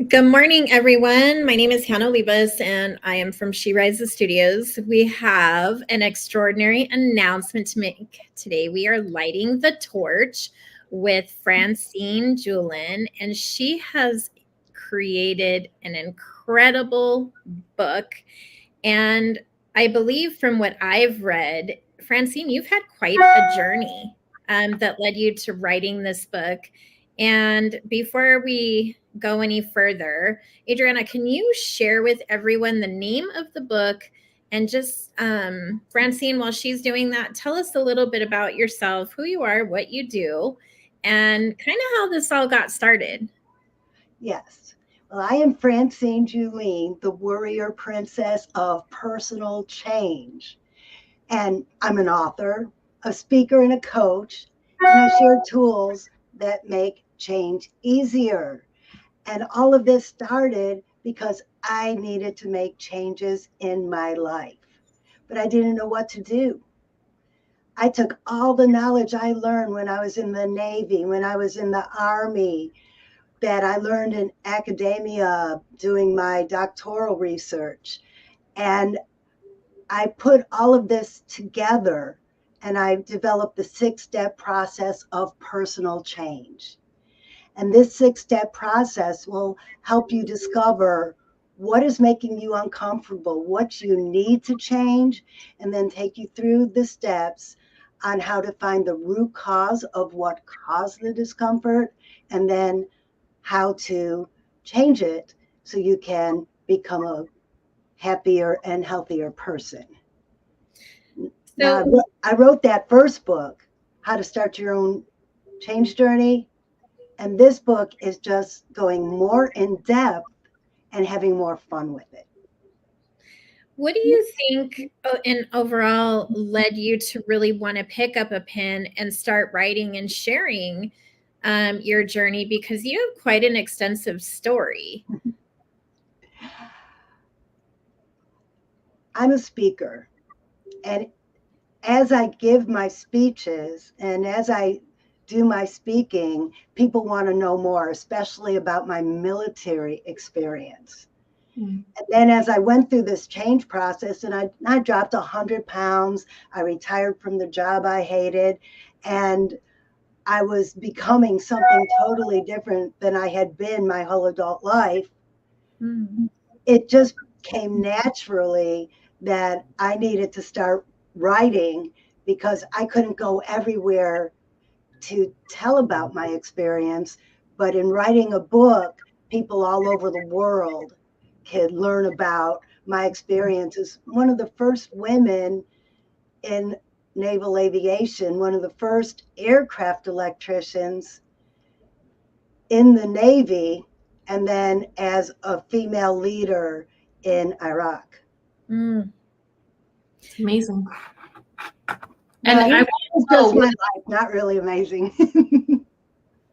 Good morning, everyone. My name is Hannah Libas, and I am from She Rises Studios. We have an extraordinary announcement to make today. We are lighting the torch with Francine Juhlin, and she has created an incredible book. And I believe from what I've read, Francine, you've had quite a journey that led you to writing this book. And before we go any further, Adriana, can you share with everyone the name of the book? And just, Francine, while she's doing that, tell us a little bit about yourself, who you are, what you do, and kind of how this all got started. Yes. Well, I am Francine Juhlin, the warrior princess of personal change. And I'm an author, a speaker, and a coach. And I share tools that make change easier. And all of this started because I needed to make changes in my life, but I didn't know what to do. I took all the knowledge I learned when I was in the Navy, when I was in the Army, that I learned in academia doing my doctoral research. And I put all of this together and I developed the 6-step process of personal change. And this 6-step process will help you discover what is making you uncomfortable, what you need to change, and then take you through the steps on how to find the root cause of what caused the discomfort, and then how to change it so you can become a happier and healthier person. Now, So, I wrote that first book, How to Start Your Own Change Journey. And this book is just going more in depth and having more fun with it. what do you think in overall led you to really want to pick up a pen and start writing and sharing your journey? Because you have quite an extensive story. I'm a speaker, and as I give my speeches and as I do my speaking, people want to know more, especially about my military experience. Mm. And then as I went through this change process, and I dropped 100 pounds, I retired from the job I hated, and I was becoming something totally different than I had been my whole adult life. Mm. It just came naturally that I needed to start writing because I couldn't go everywhere to tell about my experience. But in writing a book, people all over the world could learn about my experiences. One of the first women in naval aviation, one of the first aircraft electricians in the Navy, and then as a female leader in Iraq. Mm. It's amazing. And No, I want it's to know just my life, not really amazing.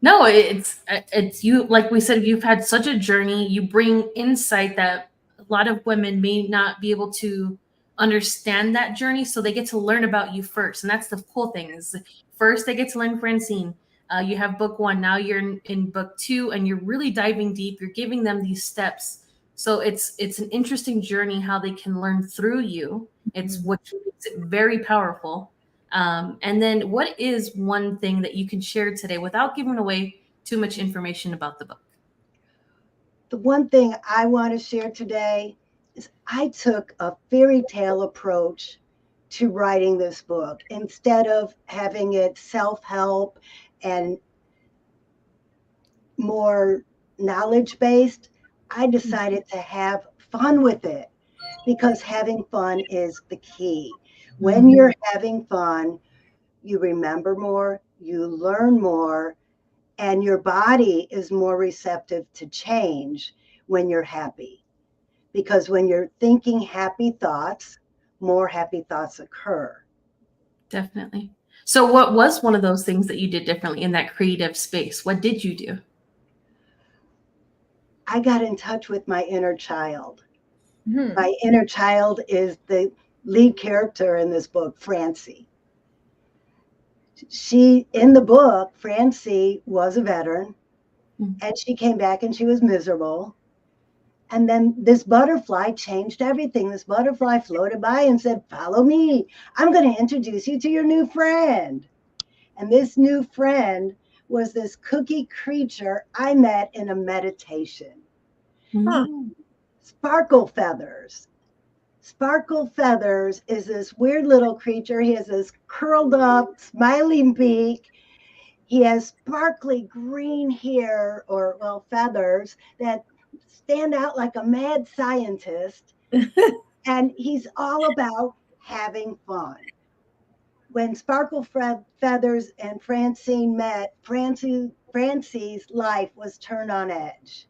no, it's you, like we said, you've had such a journey. You bring insight that a lot of women may not be able to understand that journey, so they get to learn about you first. And that's the cool thing is first they get to learn Francine. You have book one, now you're in book two, and you're really diving deep. You're giving them these steps. So it's an interesting journey how they can learn through you. It's Mm. what makes it very powerful. And then, what is one thing that you can share today without giving away too much information about the book? The one thing I want to share today is I took a fairy tale approach to writing this book. Instead of having it self help and more knowledge based, I decided to have fun with it because having fun is the key. When Mm. you're having fun, you remember more, you learn more, and your body is more receptive to change when you're happy. Because when you're thinking happy thoughts, more happy thoughts occur. Definitely. So, what was one of those things that you did differently in that creative space? What did you do? I got in touch with my inner child. Mm. My inner child is the lead character in this book, Francie. In the book, Francie was a veteran. And she came back and she was miserable. And then this butterfly changed everything. This butterfly floated by and said, "Follow me. I'm going to introduce you to your new friend." And this new friend was this cookie creature I met in a meditation. Huh. Sparkle Feathers. Sparkle Feathers is this weird little creature. He has this curled up, smiling beak. He has sparkly green hair, or, well, feathers that stand out like a mad scientist. And he's all about having fun. When Sparkle Feathers and Francine met, Francie's life was turned on edge.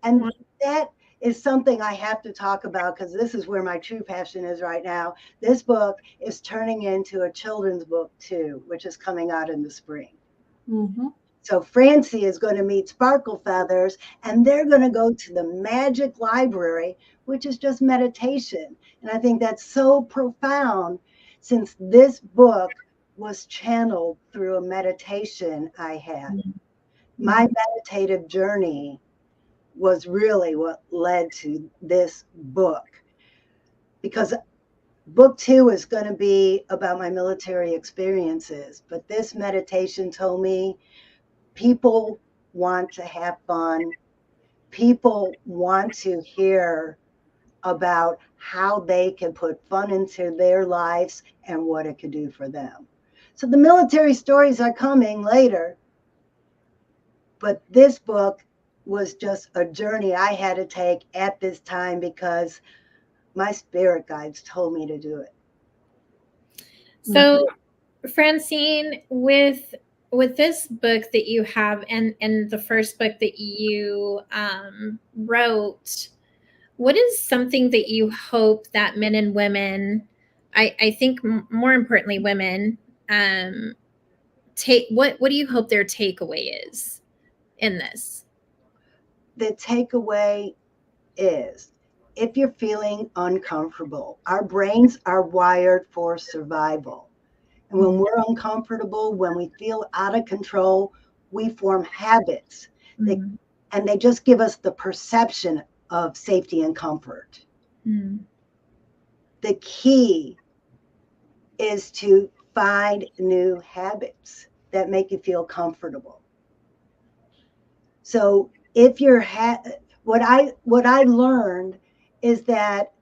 And that is something I have to talk about because this is where my true passion is right now. This book is turning into a children's book too, which is coming out in the spring. Mm-hmm. So Francie is going to meet Sparkle Feathers, and they're going to go to the magic library, which is just meditation. And I think that's so profound since this book was channeled through a meditation I had. Mm-hmm. My meditative journey was really what led to this book, because book 2 is going to be about my military experiences. But this meditation told me people want to have fun. People want to hear about how they can put fun into their lives and what it could do for them. So the military stories are coming later, but this book was just a journey I had to take at this time because my spirit guides told me to do it. So, Francine, with this book that you have and the first book that you wrote, what is something that you hope that men and women, I think more importantly women, take, what do you hope their takeaway is in this? The takeaway is, if you're feeling uncomfortable, our brains are wired for survival. And when we're uncomfortable, when we feel out of control, we form habits. Mm. And they just give us the perception of safety and comfort. Mm. The key is to find new habits that make you feel comfortable. So if you're what I learned is that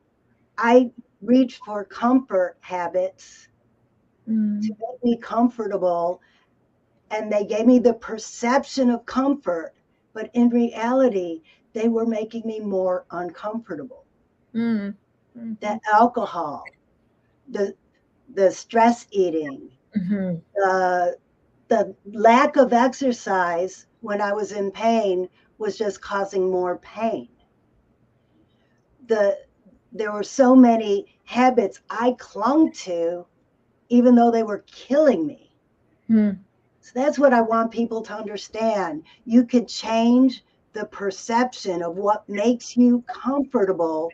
I reach for comfort habits to make me comfortable, and they gave me the perception of comfort, but in reality they were making me more uncomfortable. Mm. The alcohol, the stress eating, Mm-hmm. the lack of exercise when I was in pain was just causing more pain. There were so many habits I clung to, even though they were killing me. Mm. So that's what I want people to understand. You could change the perception of what makes you comfortable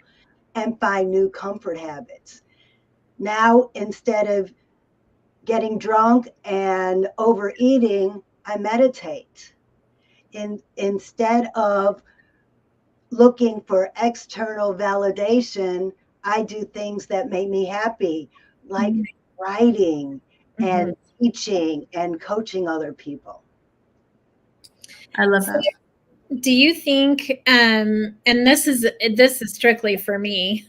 and find new comfort habits. Now, instead of getting drunk and overeating, I meditate. Instead of looking for external validation, I do things that make me happy, like writing and teaching and coaching other people. I love that. Do you think, and this is strictly for me,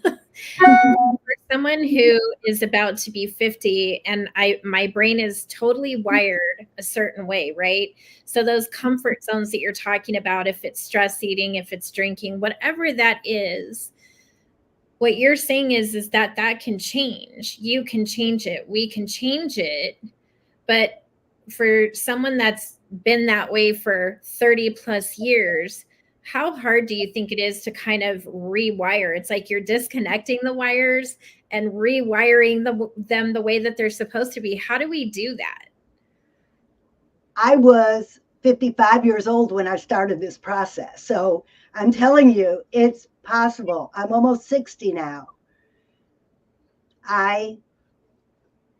for someone who is about to be 50, and my brain is totally wired a certain way, right? So those comfort zones that you're talking about, if it's stress eating, if it's drinking, whatever that is, what you're saying is that can change. You can change it. We can change it. But for someone that's been that way for 30 plus years, how hard do you think it is to kind of rewire? It's like you're disconnecting the wires and rewiring them the way that they're supposed to be. How do we do that? I was 55 years old when I started this process. So I'm telling you, it's possible. I'm almost 60 now. I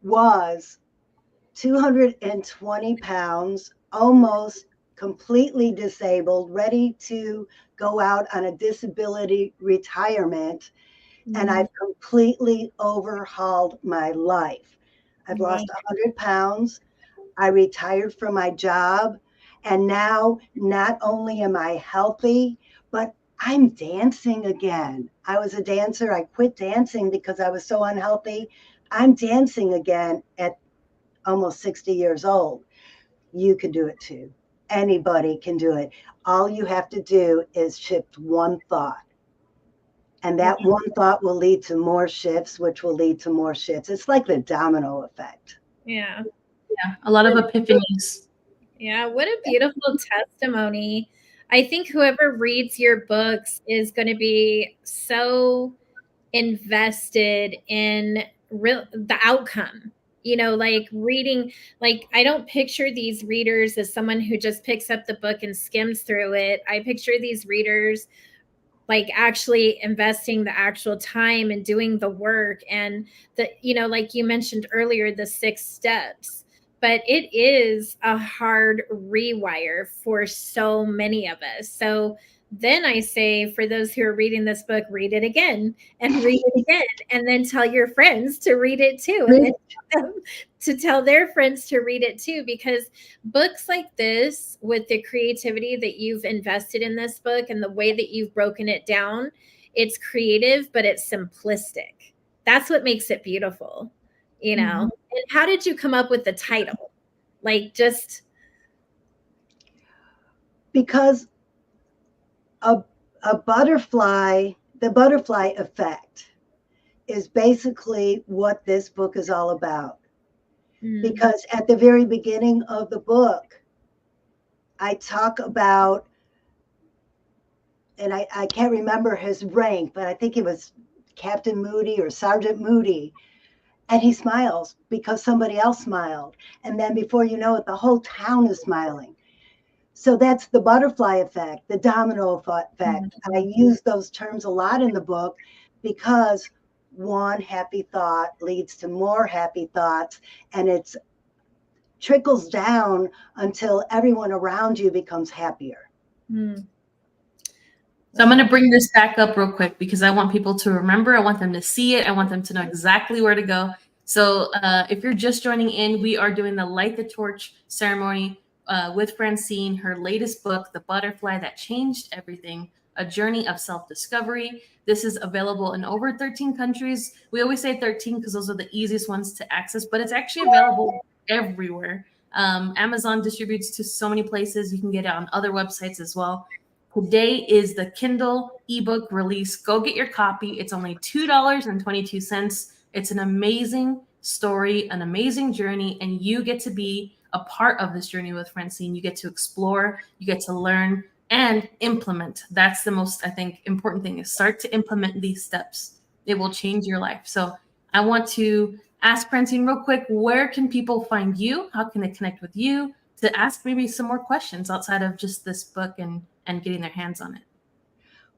was 220 pounds, almost completely disabled, ready to go out on a disability retirement. And I've completely overhauled my life. I've lost 100 pounds. I retired from my job. And now not only am I healthy, but I'm dancing again. I was a dancer. I quit dancing because I was so unhealthy. I'm dancing again at almost 60 years old. You can do it too. Anybody can do it. All you have to do is shift one thought. And that one thought will lead to more shifts, which will lead to more shifts. It's like the domino effect. Yeah. Yeah. A lot of epiphanies. Yeah. What a beautiful testimony. I think whoever reads your books is going to be so invested in the outcome. Like reading, like I don't picture these readers as someone who just picks up the book and skims through it. I picture these readers like actually investing the actual time and doing the work, and like you mentioned earlier, the 6 steps. But it is a hard rewire for so many of us. So then I say, for those who are reading this book, read it again and read it again, and then tell your friends to read it too, and then tell them to tell their friends to read it too, because books like this, with the creativity that you've invested in this book and the way that you've broken it down, it's creative, but it's simplistic. That's what makes it beautiful, And how did you come up with the title? Like, just because a butterfly, the butterfly effect is basically what this book is all about. Because at the very beginning of the book, I talk about, and I can't remember his rank, but I think it was Captain Moody or Sergeant Moody. And he smiles because somebody else smiled. And then before you know it, the whole town is smiling. So that's the butterfly effect, the domino effect. I use those terms a lot in the book because one happy thought leads to more happy thoughts, and it's trickles down until everyone around you becomes happier. So I'm going to bring this back up real quick because I want people to remember. I want them to see it. I want them to know exactly where to go. So if you're just joining in, we are doing the Light the Torch ceremony with Francine, her latest book, The Butterfly That Changed Everything, A Journey of Self-Discovery. This is available in over 13 countries. We always say 13 because those are the easiest ones to access, but it's actually available everywhere. Amazon distributes to so many places. You can get it on other websites as well. Today is the Kindle ebook release. Go get your copy. It's only $2.22. It's an amazing story, an amazing journey, and you get to be a part of this journey with Francine. You get to explore, you get to learn and implement. That's the most, I think, important thing, is start to implement these steps. It will change your life. So I want to ask Francine real quick, where can people find you? How can they connect with you to ask maybe some more questions outside of just this book and getting their hands on it?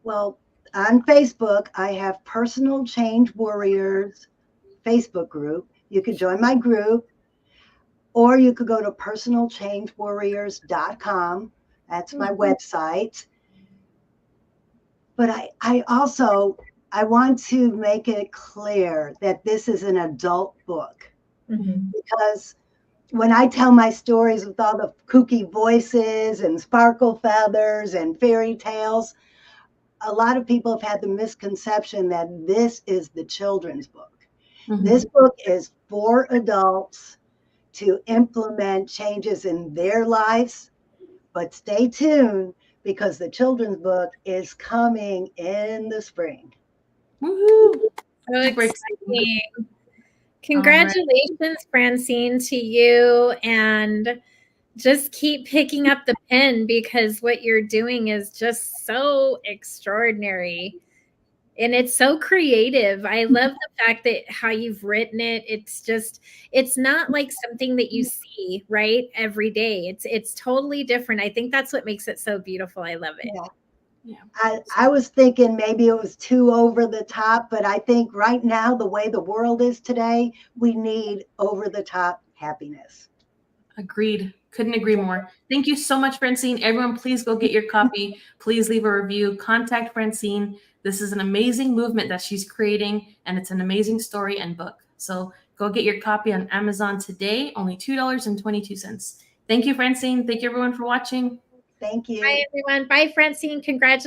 Well, on Facebook, I have Personal Change Warriors Facebook group. You could join my group, or you could go to personalchangewarriors.com. That's my website. But I also want to make it clear that this is an adult book, because when I tell my stories with all the kooky voices and sparkle feathers and fairy tales, a lot of people have had the misconception that this is the children's book. This book is for adults to implement changes in their lives, but stay tuned because the children's book is coming in the spring. Woohoo! So exciting. Congratulations, Francine, to you, and just keep picking up the pen, because what you're doing is just so extraordinary. And it's so creative. I love the fact that how you've written it. It's not like something that you see, right, every day. It's totally different. I think that's what makes it so beautiful. I love it. Yeah. I was thinking maybe it was too over the top, but I think right now, the way the world is today, we need over the top happiness. Agreed. Couldn't agree more. Thank you so much, Francine. Everyone, please go get your copy. Please leave a review. Contact Francine. This is an amazing movement that she's creating, and it's an amazing story and book. So go get your copy on Amazon today, only $2.22. Thank you, Francine. Thank you, everyone, for watching. Thank you. Bye, everyone. Bye, Francine. Congratulations.